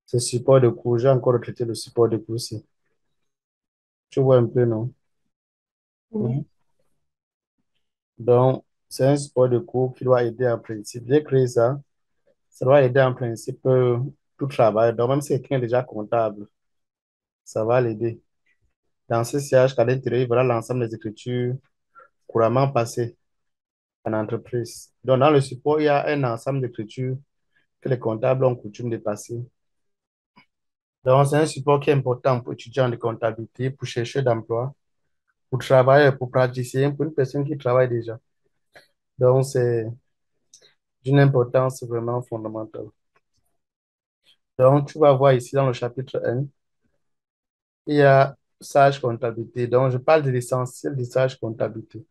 C'est support de cours. J'ai encore traité le support de cours aussi. Tu vois un peu, non? Mhm. Oui. Donc, c'est un support de cours qui doit aider en principe. J'ai créé ça. Ça doit aider en principe tout travail. Donc, même si quelqu'un est déjà comptable, ça va l'aider. Dans ce siège, qu'à l'intérieur, il verra l'ensemble des écritures couramment passées en entreprise. Donc, dans le support, il y a un ensemble d'écritures que les comptables ont coutume de passer. Donc, c'est un support qui est important pour étudiants de comptabilité, pour chercheurs d'emploi, pour travailleurs, pour praticiens, pour une personne qui travaille déjà. Donc, c'est d'une importance vraiment fondamentale. Donc, tu vas voir ici dans le chapitre 1, il y a sage comptabilité. Donc, je parle de l'essentiel du sage comptabilité.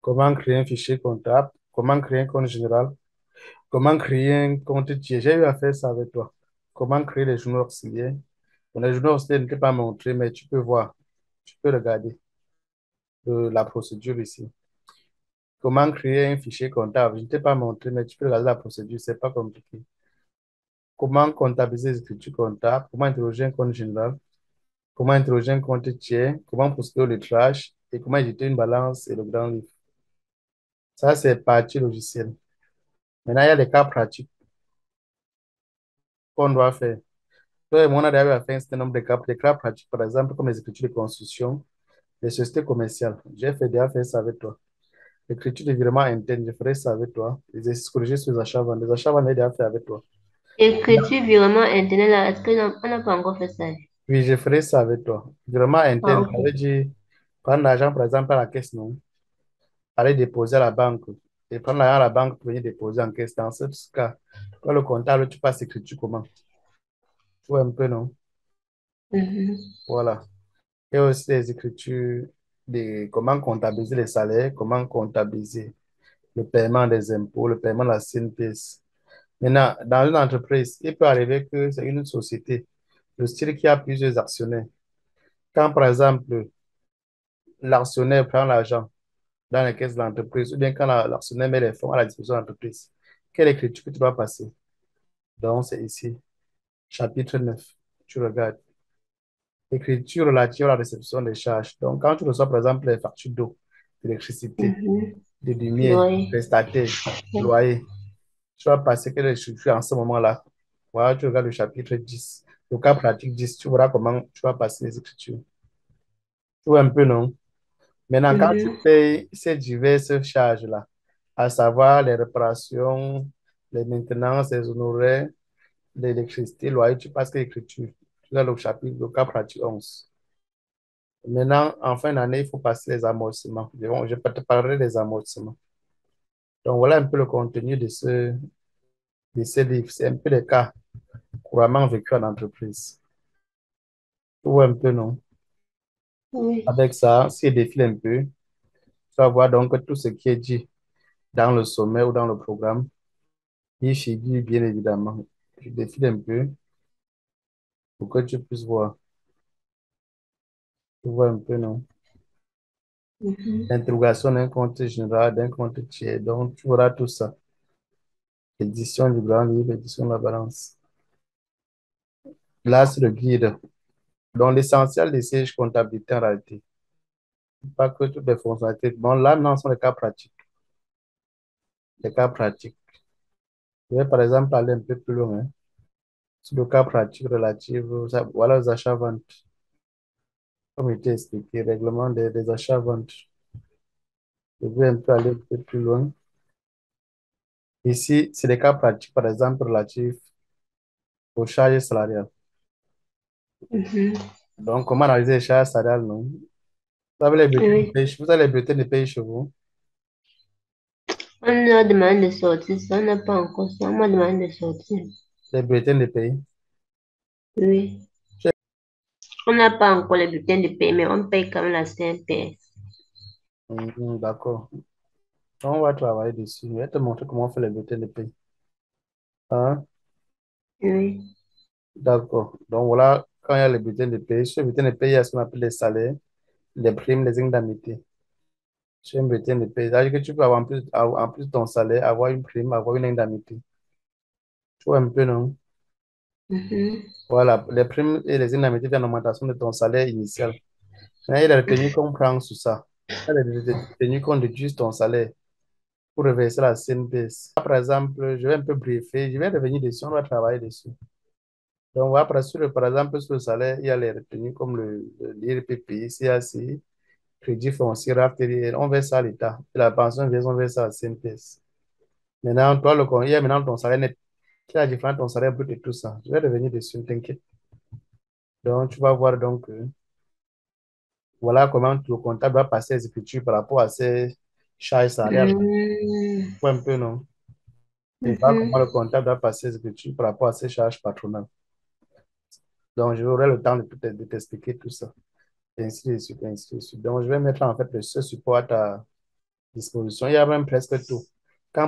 Comment créer un fichier comptable, comment créer un compte général, comment créer un compte tiers. J'ai eu à faire ça avec toi. Comment créer les journaux auxiliaires. Bon, les journaux auxiliaires ne t'ai pas montré, mais tu peux voir, tu peux regarder la procédure ici. Comment créer un fichier comptable. Je ne t'ai pas montré, mais tu peux regarder la procédure, c'est pas compliqué. Comment comptabiliser les écritures comptables, comment interroger un compte général, comment interroger un compte tiers, comment procéder au lettrage et comment éditer une balance et le grand livre. Ça, c'est partie logicielle. Maintenant, il y a des cas pratiques qu'on doit faire. Toi et moi, on a déjà fait un certain nombre de cas, des cas pratiques, par exemple, comme les écritures de construction, les sociétés commerciales. J'ai déjà fait ça avec toi. L'écriture de virement interne, je ferai ça avec toi. Les exercices corrigés sur les achats-ventes. Les achats-ventes, j'ai déjà fait avec toi. Écriture virement internet là, est-ce qu'on n'a pas encore fait ça? Oui, je ferai ça avec toi. Virement Ah, interne, ça veut ok. dire prendre l'argent, par exemple, à la caisse, non? Aller déposer à la banque. Et prendre l'argent à la banque pour venir déposer en caisse. Dans ce cas, toi, le comptable, tu passes écriture comment? Tu vois un peu, non? Mhm. Voilà. Et aussi les écritures de comment comptabiliser les salaires, comment comptabiliser le paiement des impôts, le paiement de la CNPS. Maintenant, dans une entreprise, il peut arriver que c'est une société, le style qui a plusieurs actionnaires. Quand, par exemple, l'actionnaire prend l'argent dans les caisses de l'entreprise, ou bien quand l'actionnaire met les fonds à la disposition de l'entreprise, quelle écriture que tu dois passer? Donc, c'est ici, chapitre 9. Tu regardes. Écriture relative à la réception des charges. Donc, quand tu reçois, par exemple, les factures d'eau, d'électricité, Mhm. de lumière, Oui. prestataire, loyer, tu vas passer quelle écriture en ce moment-là. Voilà, tu regardes le chapitre 10, le cas pratique 10, tu verras comment tu vas passer les écritures. Tu vois un peu, non? Maintenant, quand tu Mhm. payes ces diverses charges-là, à savoir les réparations, les maintenances, les honoraires, l'électricité, loyer, tu passes quelle écriture? Tu as le chapitre, le cas pratique 11. Maintenant, en fin d'année, il faut passer les amortissements. Je te parlerai des amortissements. Donc, voilà un peu le contenu de ce livre. C'est un peu les cas couramment vécus en entreprise. Tu vois un peu, non? Oui. Avec ça, si je défile un peu, tu vas voir donc que tout ce qui est dit dans le sommet ou dans le programme, il figure bien évidemment. Je défile un peu pour que tu puisses voir. Tu vois un peu, non? Mhm. L'interrogation d'un compte général, d'un compte tiers. Donc, tu verras tout ça. Édition du grand livre, édition de la balance. Là, c'est le guide. Donc, l'essentiel des sièges comptabilité en réalité. Pas que toutes les fonctionnalités. Bon, là, non, ce sont les cas pratiques. Les cas pratiques. Je vais, par exemple, aller un peu plus loin, hein, sur le cas pratique relatif voilà, aux achats-ventes. Comme il était expliqué, règlement des achats-ventes. Je vais un peu aller un peu plus loin. Ici, c'est les cas pratiques, par exemple, relatifs aux charges salariales. Mhm. Donc, comment analyser les charges salariales, non? Vous avez les bulletins de Oui. paie, vous avez les bulletins de paie chez vous, On a demandé de sortir ça, on n'a pas encore ça. On m'a demandé de sortir. les bulletins de paie. Oui. On n'a pas encore les bulletins de paie, mais on paye quand même la CNPS. D'accord. On va travailler dessus. Je vais te montrer comment on fait les bulletins de paie. Hein? Oui. D'accord. Donc voilà, quand il y a les bulletins de paie, sur le bulletin de paie, il y a ce qu'on appelle les salaires, les primes, les indemnités. Sur un bulletin de paie, c'est-à-dire que tu peux avoir en plus de ton salaire, avoir une prime, avoir une indemnité. Tu vois un peu, non? Mhm. Voilà, les primes et les indemnités viennent en augmentation de ton salaire initial. Mais il y a les retenues qu'on prend sur ça. Il y a les retenues qu'on déduit sur ton salaire pour reverser la CNPS. Par exemple, je vais un peu briefer, je vais revenir dessus, on va travailler dessus. Donc, après, par exemple, sur le salaire, il y a les retenues comme l'IRPP, CAC, Crédit foncier, RAFTD, on verse ça à l'État. Et la pension vieillesse, on verse ça à la CNPS. Maintenant, toi, il y a maintenant ton salaire net. Quelle est la différence entre ton salaire brut et tout ça? Je vais revenir dessus, ne t'inquiète. Donc, tu vas voir donc, voilà comment le comptable va passer les écritures par rapport à ses charges salariales. Mm. Un peu, non? Et voir comment le Mhm. comptable va passer les écritures par rapport à ses charges patronales. Donc, j'aurai le temps de t'expliquer tout ça. Et ainsi de suite, ainsi de suite. Donc, je vais mettre en fait ce support à ta disposition. Il y a même presque tout. Quand